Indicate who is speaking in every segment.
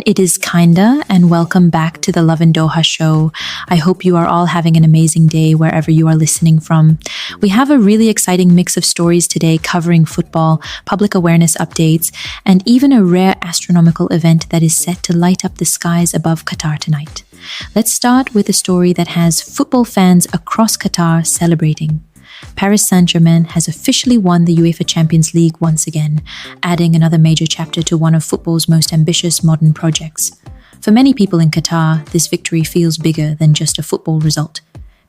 Speaker 1: it is Kinda, and welcome back to the Lovin Doha Show. I hope you are all having an amazing day wherever you are listening from. We have a really exciting mix of stories today covering football, public awareness updates, and even a rare astronomical event that is set to light up the skies above Qatar tonight. Let's start with a story that has football fans across Qatar celebrating. Paris Saint-Germain has officially won the UEFA Champions League once again, adding another major chapter to one of football's most ambitious modern projects. For many people in Qatar, this victory feels bigger than just a football result.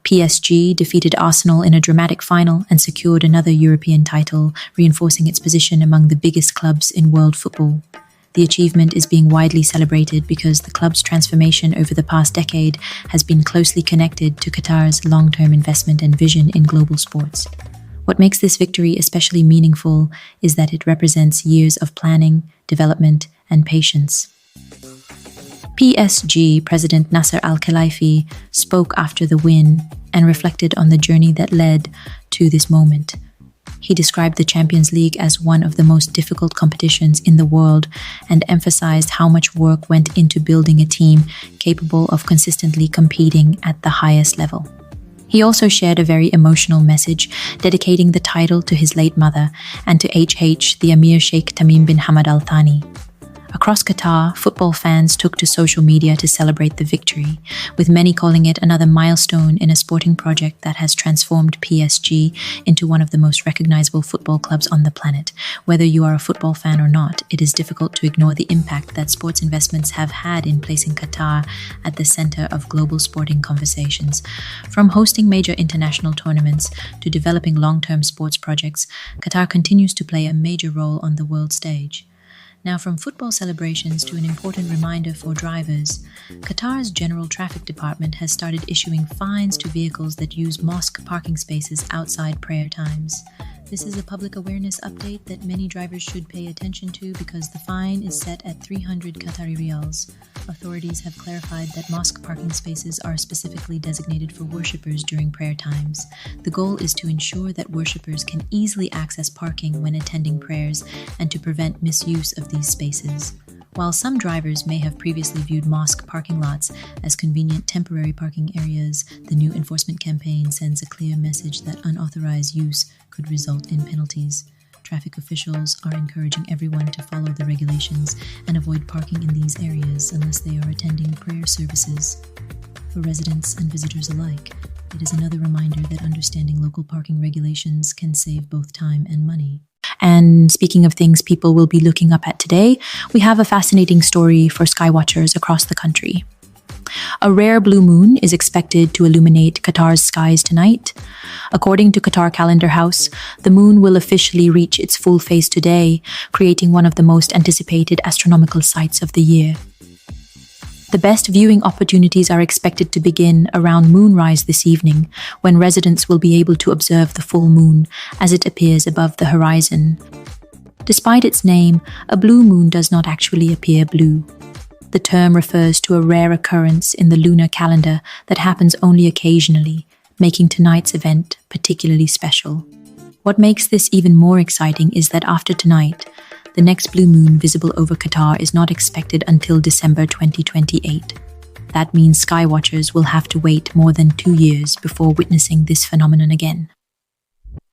Speaker 1: PSG defeated Arsenal in a dramatic final and secured another European title, reinforcing its position among the biggest clubs in world football. The achievement is being widely celebrated because the club's transformation over the past decade has been closely connected to Qatar's long-term investment and vision in global sports. What makes this victory especially meaningful is that it represents years of planning, development, and patience. PSG President Nasser Al-Khelaifi spoke after the win and reflected on the journey that led to this moment. He described the Champions League as one of the most difficult competitions in the world and emphasized how much work went into building a team capable of consistently competing at the highest level. He also shared a very emotional message dedicating the title to his late mother and to HH, the Emir Sheikh Tamim bin Hamad Al Thani. Across Qatar, football fans took to social media to celebrate the victory, with many calling it another milestone in a sporting project that has transformed PSG into one of the most recognizable football clubs on the planet. Whether you are a football fan or not, it is difficult to ignore the impact that sports investments have had in placing Qatar at the center of global sporting conversations. From hosting major international tournaments to developing long-term sports projects, Qatar continues to play a major role on the world stage. Now, from football celebrations to an important reminder for drivers, Qatar's General Traffic Department has started issuing fines to vehicles that use mosque parking spaces outside prayer times. This is a public awareness update that many drivers should pay attention to because the fine is set at 300 Qatari riyals. Authorities have clarified that mosque parking spaces are specifically designated for worshippers during prayer times. The goal is to ensure that worshippers can easily access parking when attending prayers and to prevent misuse of these spaces. While some drivers may have previously viewed mosque parking lots as convenient temporary parking areas, the new enforcement campaign sends a clear message that unauthorized use could result in penalties. Traffic officials are encouraging everyone to follow the regulations and avoid parking in these areas unless they are attending prayer services. For residents and visitors alike, it is another reminder that understanding local parking regulations can save both time and money. And speaking of things people will be looking up at today, we have a fascinating story for skywatchers across the country. A rare blue moon is expected to illuminate Qatar's skies tonight. According to Qatar Calendar House, the moon will officially reach its full phase today, creating one of the most anticipated astronomical sights of the year. The best viewing opportunities are expected to begin around moonrise this evening, when residents will be able to observe the full moon as it appears above the horizon. Despite its name, a blue moon does not actually appear blue. The term refers to a rare occurrence in the lunar calendar that happens only occasionally, making tonight's event particularly special. What makes this even more exciting is that after tonight, the next blue moon visible over Qatar is not expected until December 2028. That means skywatchers will have to wait more than 2 years before witnessing this phenomenon again.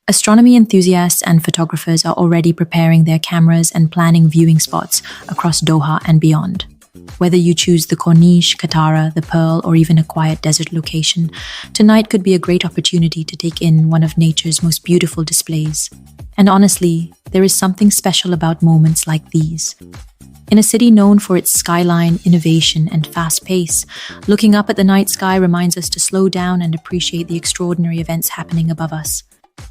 Speaker 1: Astronomy enthusiasts and photographers are already preparing their cameras and planning viewing spots across Doha and beyond. Whether you choose the Corniche, Katara, the Pearl, or even a quiet desert location, tonight could be a great opportunity to take in one of nature's most beautiful displays. And honestly, there is something special about moments like these. In a city known for its skyline, innovation, and fast pace, looking up at the night sky reminds us to slow down and appreciate the extraordinary events happening above us.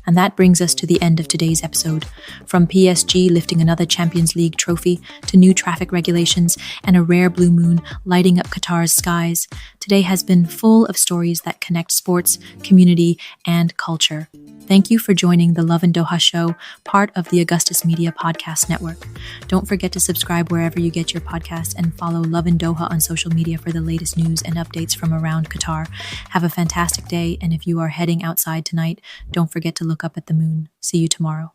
Speaker 1: And that brings us to the end of today's episode. From PSG lifting another Champions League trophy to new traffic regulations and a rare blue moon lighting up Qatar's skies, today has been full of stories that connect sports, community, and culture. Thank you for joining the Lovin Doha Show, part of the Augustus Media Podcast Network. Don't forget to subscribe wherever you get your podcast and follow Lovin Doha on social media for the latest news and updates from around Qatar. Have a fantastic day, and if you are heading outside tonight, don't forget to look up at the moon. See you tomorrow.